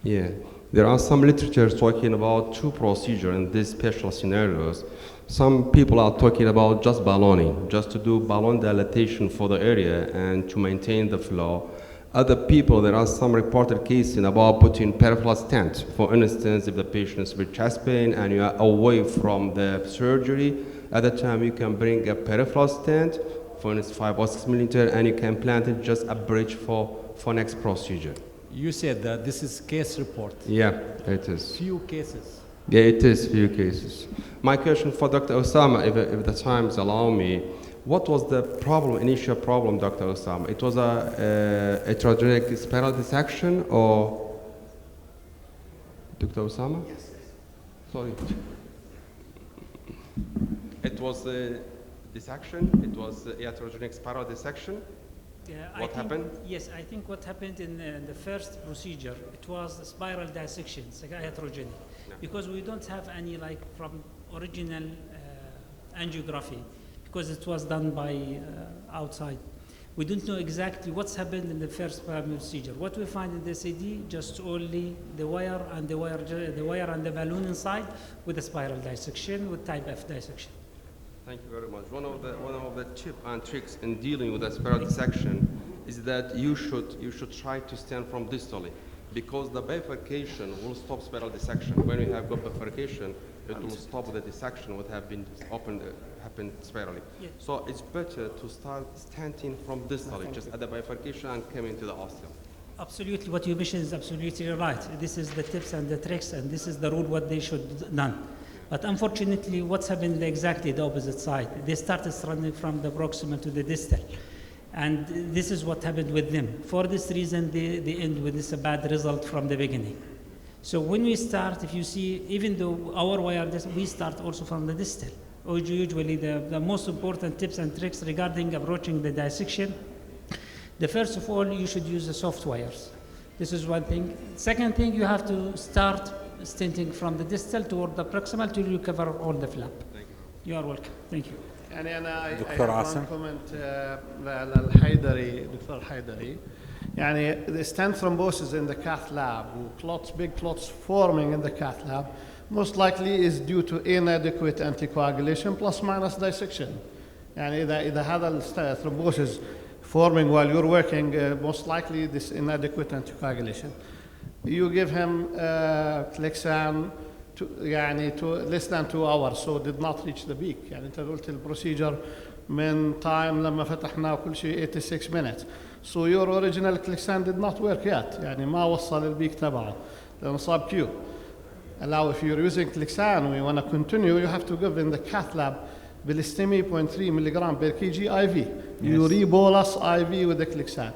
Yeah, there are some literature talking about two procedures in these special scenarios. Some people are talking about just ballooning, just to do balloon dilatation for the area and to maintain the flow. Other people, there are some reported cases about putting peripheral stent. For instance, if the patient is with chest pain and you are away from the surgery, at the time you can bring a peripheral stent, for instance 5 or 6 millimeter, and you can plant it just a bridge for next procedure. You said that this is case report. Yeah, it is. Few cases. Yeah, it is few cases. My question for Dr. Osama, if the times allow me, what was the problem, initial problem, Dr. Osama? It was a heterogenic spiral dissection or? Dr. Osama? Yes. Sorry. It was a dissection, it was a heterogenic spiral dissection. Yeah, What happened? Yes, I think what happened in the first procedure, it was a spiral dissection, heterogenic, because we don't have any like from original angiography, because it was done by outside. We don't know exactly what's happened in the first procedure. What we find in the CD, just only the wire and the wire and the balloon inside with a spiral dissection with type F dissection. Thank you very much. One of the tips and tricks in dealing with a spiral dissection is that you should try to stand from distally, because the bifurcation will stop spiral dissection. When we have got bifurcation, it will stop the dissection what have been happened spirally. Yeah. So it's better to start stenting from distally, just at the bifurcation and come into the ostium. Absolutely, what you mentioned is absolutely right. This is the tips and the tricks, and this is the rule what they should done. But unfortunately, what's happened exactly the opposite side. They started running from the proximal to the distal. And this is what happened with them. For this reason, they end with this bad result from the beginning. So when we start, if you see, even though our wire, we start also from the distal. Usually the most important tips and tricks regarding approaching the dissection, the first of all, you should use the soft wires. This is one thing. Second thing, you have to start stenting from the distal toward the proximal to recover all the flap. Thank you. You are welcome. Thank you. يعني أنا دكتور عاصم. comment للحيدري دكتور الحيدري. يعني the stent thrombosis in the cath lab, clots, big clots forming in the cath lab, most likely is due to inadequate anticoagulation plus minus dissection. يعني إذا هذا thrombosis forming while you're working, most likely this inadequate anticoagulation. You give him Clexane to less than 2 hours, so did not reach the peak. يعني انت قلت البروسيجر من time لما فتحنا كل شيء 86 minutes. So your original Clexane did not work yet. يعني ما وصل البيك تبعه لأنه صاب Q. Now if you're using Clexane, we want to continue, you have to give in the cath lab بالستمي 0.3 milligram per kg IV. You rebolus IV with the Clexane.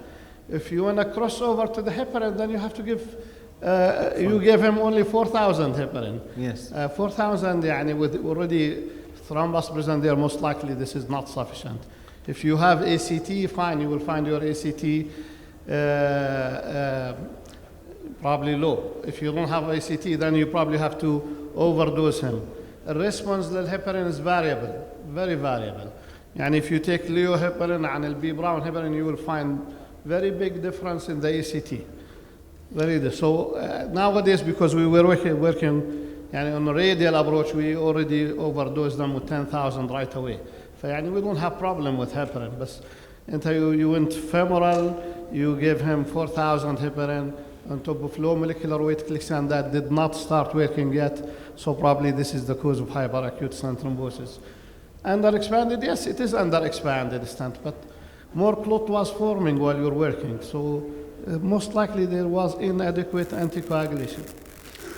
If you want to cross over to the heparin, then you have to give, you give him only 4,000 heparin. Yes. 4,000, يعني with already thrombus present there, most likely this is not sufficient. If you have ACT, fine, you will find your ACT probably low. If you don't have ACT, then you probably have to overdose him. The response to heparin is variable, very variable. And if you take Leo heparin and el B Brown heparin, you will find very big difference in the ACT. So nowadays, because we were working on a radial approach, we already overdosed them with 10,000 right away. We don't have problem with heparin. But until you went femoral, you gave him 4,000 heparin on top of low molecular weight Clexane that did not start working yet. So probably this is the cause of hyperacute stent thrombosis. Underexpanded, yes, it is underexpanded stent, but more clot was forming while you're working. So most likely there was inadequate anticoagulation.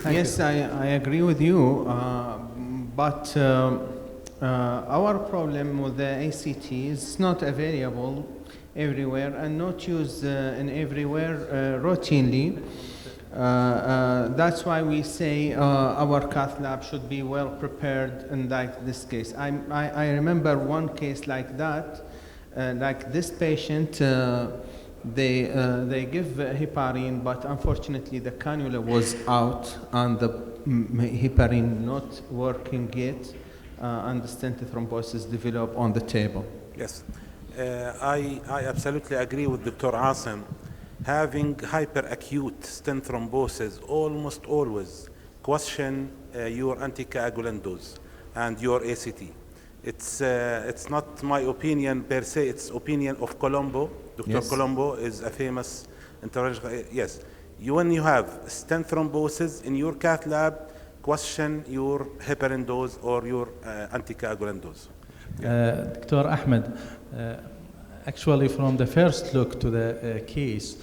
Yes, I agree with you, but our problem with the ACT is not available everywhere and not used in everywhere routinely. That's why we say our cath lab should be well prepared in this case. I remember one case like that, like this patient, they give heparin, but unfortunately the cannula was out and the heparin not working yet, and the stent thrombosis developed on the table. Yes, I absolutely agree with Dr. Qasim. Having hyperacute stent thrombosis almost always question your anticoagulant dose and your ACT. It's not my opinion per se, it's opinion of Colombo. Dr. Yes. Colombo is a famous intervention. Yes. When you have stent thrombosis in your cath lab, question your heparin dose or your anticoagulant dose. Dr. Ahmed, actually from the first look to the case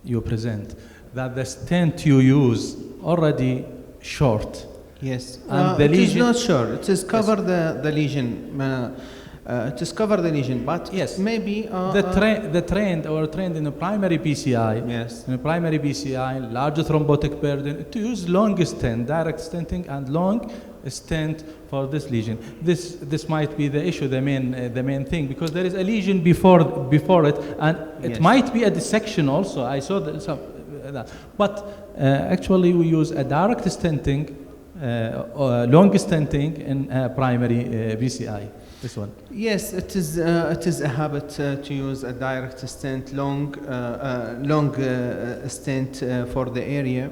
you present, that the stent you use already short. Yes, and the it is lesion not sure. It is cover the lesion. It is cover the lesion, but yes, maybe the trained in a primary PCI. Yes, in a primary PCI, large thrombotic burden, to use long stent, direct stenting, and long stent for this lesion. This might be the issue, the main thing, because there is a lesion before it, and it yes, might be a dissection also. I saw that, but actually we use a direct stenting, long stenting in primary PCI. This one. Yes, it is a habit to use a direct stent, long stent for the area.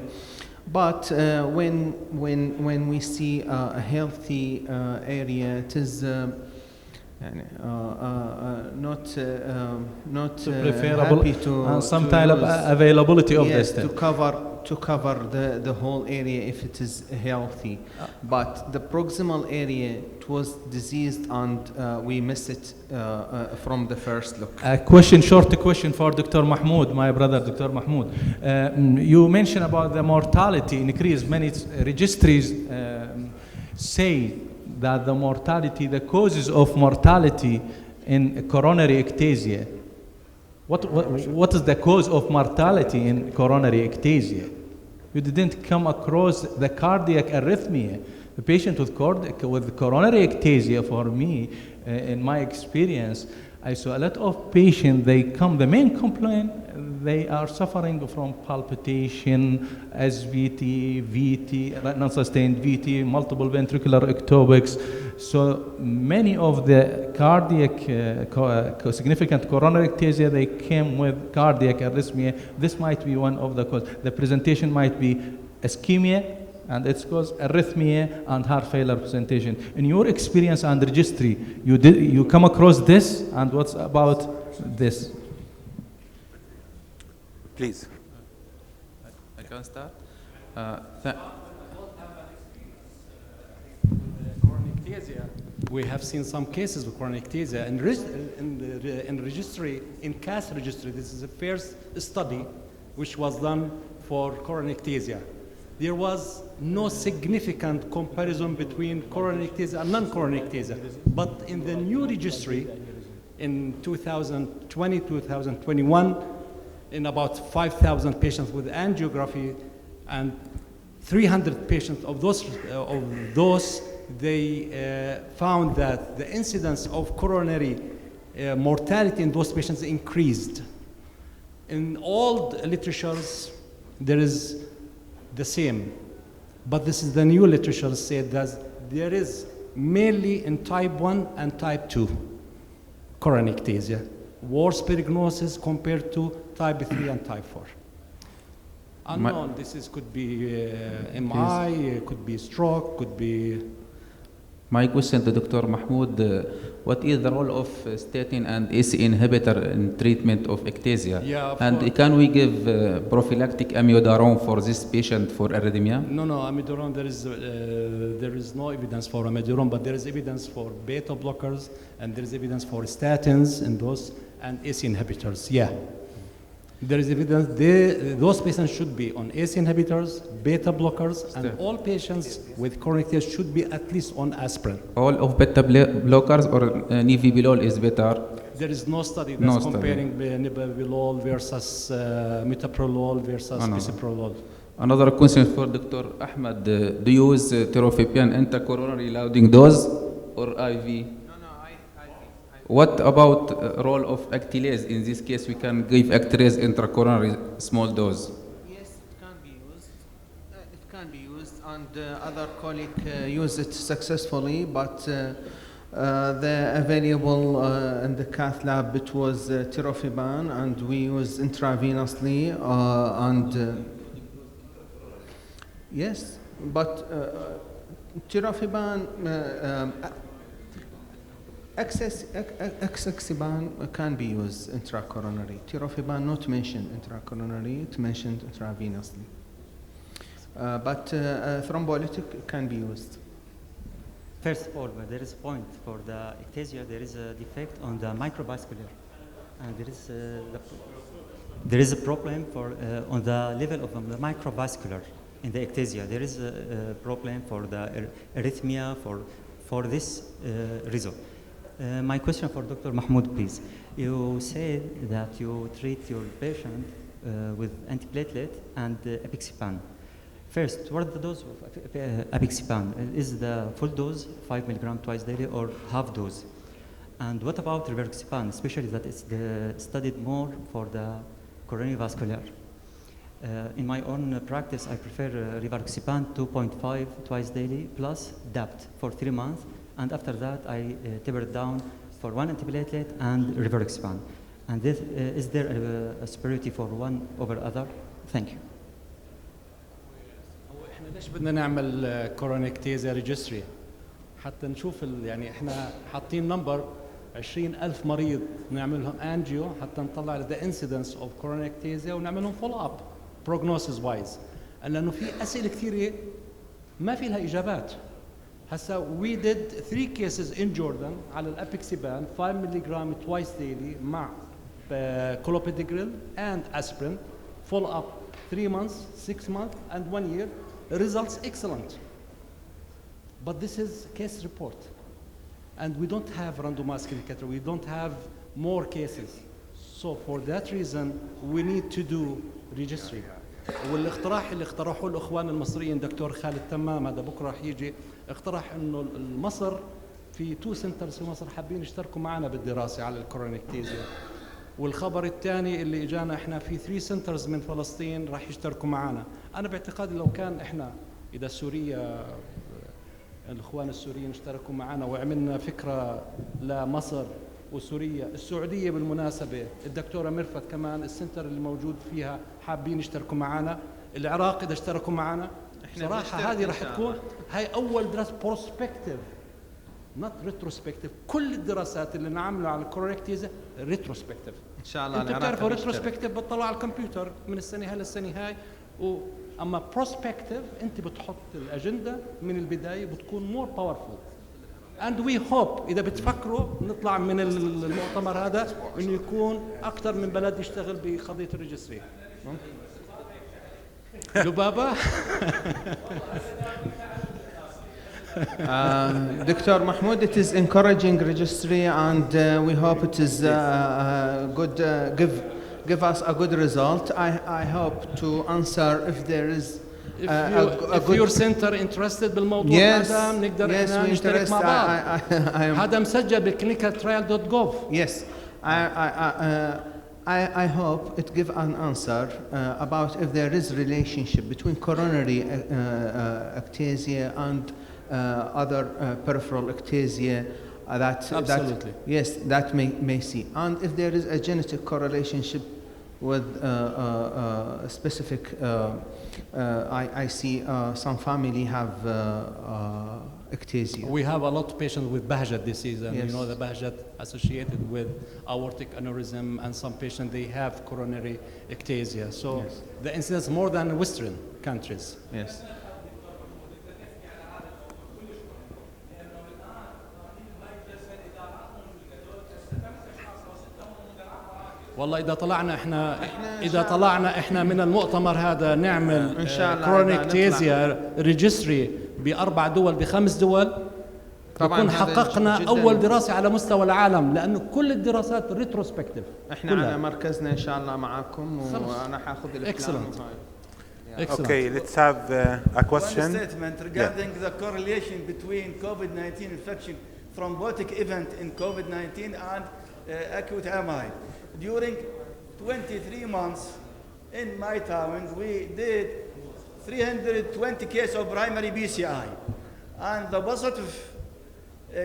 But when we see a healthy area, it is not preferable, happy to some to type of use, availability of yes, the stent. to cover the whole area if it is healthy. But the proximal area, it was diseased, and we missed it from the first look. A short question for Dr. Mahmoud, my brother, Dr. Mahmoud. You mentioned about the mortality increase. Many registries say that the mortality, the causes of mortality in coronary ectasia. What is the cause of mortality in coronary ectasia? You didn't come across the cardiac arrhythmia. The patient with coronary ectasia, for me, in my experience, I saw a lot of patients, the main complaint, they are suffering from palpitation, SVT, VT, non-sustained VT, multiple ventricular ectopics. So many of the cardiac, significant coronary ectasia, they came with cardiac arrhythmia. This might be one of the causes. The presentation might be ischemia, and it's caused arrhythmia and heart failure presentation. In your experience and registry, you come across this, and what's about this? Please. I can start. We have seen some cases of coronary ectasia in registry, in CAS registry. This is the first study which was done for coronary ectasia. There was no significant comparison between coronary ectasia and non-coronary ectasia. But in the new registry, in 2020, 2021, in about 5,000 patients with angiography and 300 patients of those, they found that the incidence of coronary mortality in those patients increased. In all the literatures, there is the same, but this is the new literature said that there is mainly in type 1 and type 2 coronary ectasia, worse prognosis compared to type 3 and type 4. Unknown, could be MI, could be stroke, could be... My question to Dr. Mahmoud, what is the role of statin and ACE inhibitor in treatment of ectasia? Yeah, and can we give prophylactic amiodarone for this patient for arrhythmia? No, amiodarone, there is no evidence for amiodarone, but there is evidence for beta blockers, and there is evidence for statins in those, and ACE inhibitors, yeah. There is evidence those patients should be on ACE inhibitors, beta blockers, and all patients with coronary ectasia should be at least on aspirin. All of beta blockers or nebivolol is better? There is no study that's comparing nebivolol versus metoprolol versus bisoprolol. Another question for Dr. Ahmed. Do you use tirofiban intracoronary loading dose or IV? What about role of actylase? In this case, we can give actylase intracoronary small dose. Yes, it can be used. It can be used, and other colleagues use it successfully. But the available in the cath lab, it was tirofiban, and we use intravenously. Yes, but tirofiban. Ectasia can be used intracoronary. Tirofiban not mentioned intracoronary, it mentioned intravenously. But thrombolytic can be used. First of all, there is a point for the ectasia. There is a defect on the microvascular, and there is a problem for on the level of the microvascular in the ectasia. There is a problem for the arrhythmia for this reason. My question for Dr. Mahmoud, please. You said that you treat your patient with antiplatelet and apixaban. First, what are the dose of apixaban? Is the full dose 5 milligram twice daily or half dose? And what about rivaroxaban, especially that it's studied more for the coronary vascular? In my own practice, I prefer rivaroxaban 2.5 twice daily plus DAPT for 3 months. And after that, I taper it down for 1 antiplatelet and rivaroxaban. And this, is there a superiority for one over other? Thank you. احنا ليش بدنا نعمل كورونيك ectasia ريجستري حتى نشوف يعني احنا حاطين نمبر 20,000 مريض نعملهم انجيو حتى نطلع the incidence of coronary ectasia ونعملهم فولو اب prognosis wise لانه في اسئله كثيره ما في لها اجابات. هسا we did 3 cases in Jordan على الابيكسيبان 5 ملغ twice daily مع clopidogrel and aspirin follow up 3 months 6 months and 1 year. Results excellent, but this is case report, and we don't have randomized indicator. We don't have more cases, so for that reason we need to do registry. والاقتراح اللي اقترحوه الاخوان المصريين دكتور خالد تمام هذا بكره راح يجي اقترح انه مصر في 2 سنترز في مصر حابين يشتركوا معنا بالدراسه على الكورونيك ectasia. والخبر الثاني اللي اجانا احنا في 3 سنترز من فلسطين راح يشتركوا معنا. انا باعتقادي لو كان احنا اذا سوريا الاخوان السوريين اشتركوا معنا وعملنا فكره لمصر وسوريا، السعوديه بالمناسبه الدكتوره مرفت كمان السنتر اللي موجود فيها حابين يشتركوا معنا، العراق اذا اشتركوا معنا صراحه هذه راح تكون هاي اول دراسه بروسبكتيف not retrospective. كل الدراسات اللي نعملها على الكورونيك ectasia retrospective. ان شاء الله. انتم بتعرفوا retrospective بتطلعوا على الكمبيوتر من السنه هاي للسنه هاي، اما prospective انت بتحط الاجنده من البدايه بتكون more powerful. and we hope اذا بتفكروا نطلع من المؤتمر هذا انه يكون اكثر من بلد يشتغل بقضيه الريجستري. لبابا. Dr. Mahmoud, it is encouraging registry, and we hope it is good. Give us a good result. I hope to answer if there is. If your center interested بالموضوع هذا نقدر احنا نشترك مع بعض. هذا مسجل بclinicaltrial.gov. Yes, I hope it give an answer about if there is relationship between coronary ectasia and other peripheral ectasia Absolutely. that may see, and if there is a genetic correlation with specific I see some family have ectasia. We have a lot of patients with Bahjat disease, and yes. you know the Bahjat associated with aortic aneurysm, and some patients they have coronary ectasia. So yes. The incidence more than Western countries. Yes. والله إذا طلعنا إحنا من المؤتمر هذا نعمل كورونيك ectasia ريجستري ب4 دول ب5 دول نكون حققنا أول دراسة على مستوى العالم، لأنه كل الدراسات ريتروسبكتيف. إحنا على مركزنا إن شاء الله معكم، وأنا حاخذ Excellent. Okay, let's have a question. One statement regarding the correlation between COVID-19 infection, thrombotic event in COVID-19 and acute MI. During 23 months in my town, we did 320 cases of primary PCI, and the positive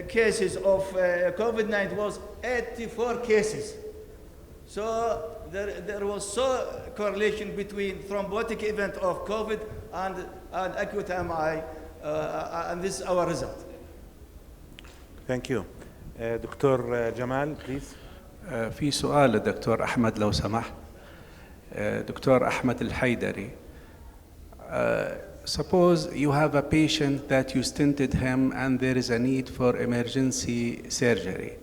cases of COVID-19 was 84 cases. So there was so correlation between thrombotic event of COVID and acute MI, and this is our result. Thank you. دكتور جمال please. في سؤال للدكتور أحمد لو سمحت. دكتور أحمد الحيدري. Suppose you have a patient that you stented him and there is a need for emergency surgery.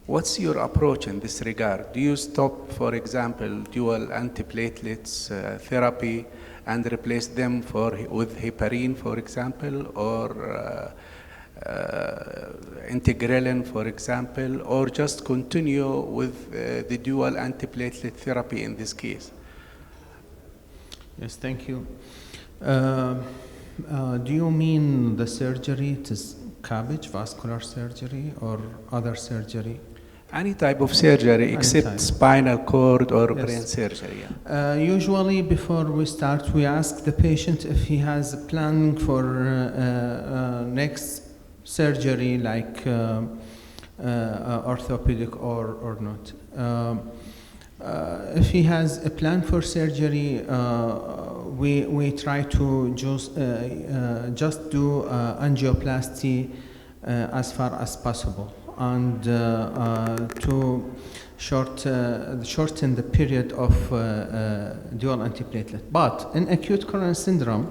What's your approach in this regard? Do you stop, for example, dual antiplatelets therapy and replace them with heparin, for example, or integrelin, for example, or just continue with the dual antiplatelet therapy in this case? Yes, thank you. Do you mean the surgery, it is cabbage, vascular surgery, or other surgery? Any type of surgery except spinal cord or brain surgery. Yeah. Usually before we start, we ask the patient if he has a plan for next surgery like orthopedic or not. If he has a plan for surgery, we try to just do angioplasty as far as possible and to shorten the period of dual antiplatelet. But in acute coronary syndrome,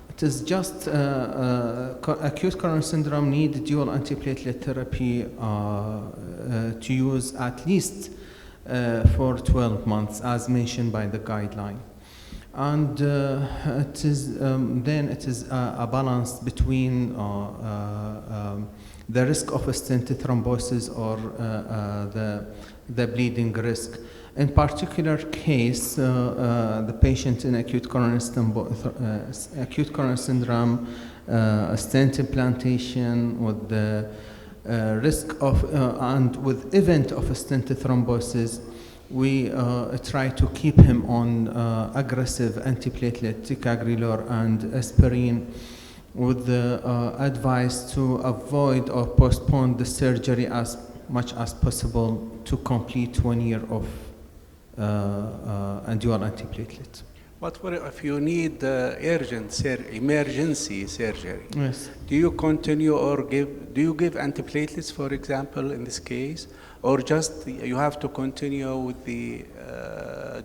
it is just acute coronary syndrome need dual antiplatelet therapy to use at least for 12 months, as mentioned by the guideline. And it is then it is a balance between the risk of a stent thrombosis or the bleeding risk. In particular case, the patient in acute coronary syndrome, stent implantation with the risk of and with event of a stent thrombosis, we try to keep him on aggressive antiplatelet, ticagrelor and aspirin, with the advice to avoid or postpone the surgery as much as possible to complete 1 year of dual antiplatelet. What if you need urgent emergency surgery? Yes. Do you continue or do you give antiplatelets, for example, in this case, or just you have to continue with the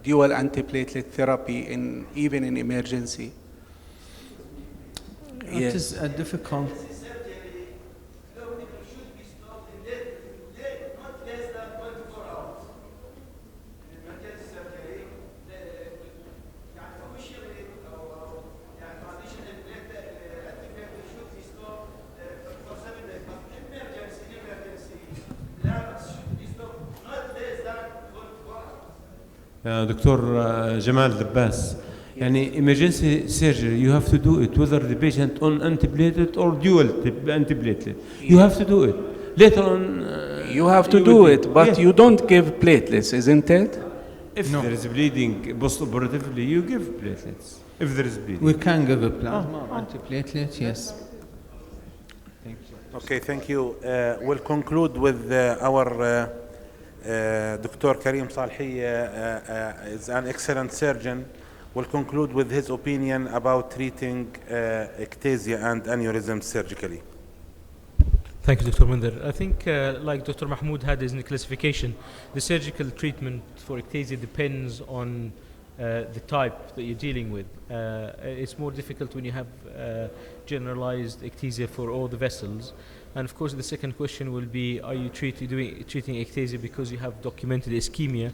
dual antiplatelet therapy even in emergency? It is a difficult. دكتور جمال لباس يعني emergency surgery you have to do it whether the patient on antiplatelet or dual antiplatelet you have to do it later on you have to do it but you don't give platelets, isn't it? If there is bleeding post-operatively you give platelets if there is bleeding. We can give a plasma antiplatelet, yes. Thank you. Okay, thank you. We'll conclude with our Dr. Karim Salhi is an excellent surgeon. We'll conclude with his opinion about treating ectasia and aneurysm surgically. Thank you, Dr. Minder. I think, like Dr. Mahmoud had in the classification, the surgical treatment for ectasia depends on the type that you're dealing with. It's more difficult when you have generalized ectasia for all the vessels. And of course, the second question will be, are you treating ectasia because you have documented ischemia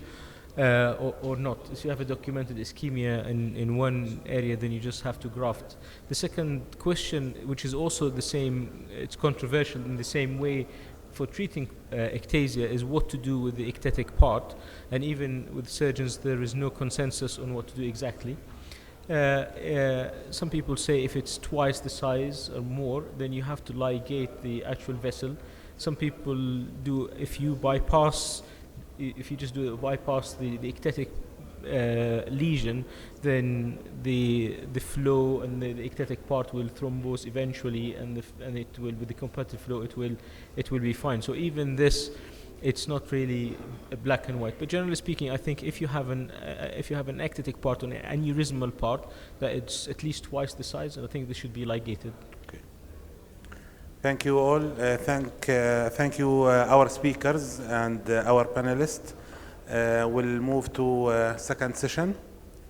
or not? If you have a documented ischemia in one area, then you just have to graft. The second question, which is also the same, it's controversial in the same way for treating ectasia, is what to do with the ectatic part. And even with surgeons, there is no consensus on what to do exactly. Some people say if it's twice the size or more, then you have to ligate the actual vessel. Some people do, if you just do bypass the ectatic lesion, then the flow and the ectatic part will thrombose eventually, and it will, with the comparative flow, it will be fine. So even this, it's not really a black and white. But generally speaking, I think if you have an ectatic part or an aneurysmal part, that it's at least twice the size, and I think this should be ligated. Okay. Thank you all. Thank you our speakers and our panelists. We'll move to second session.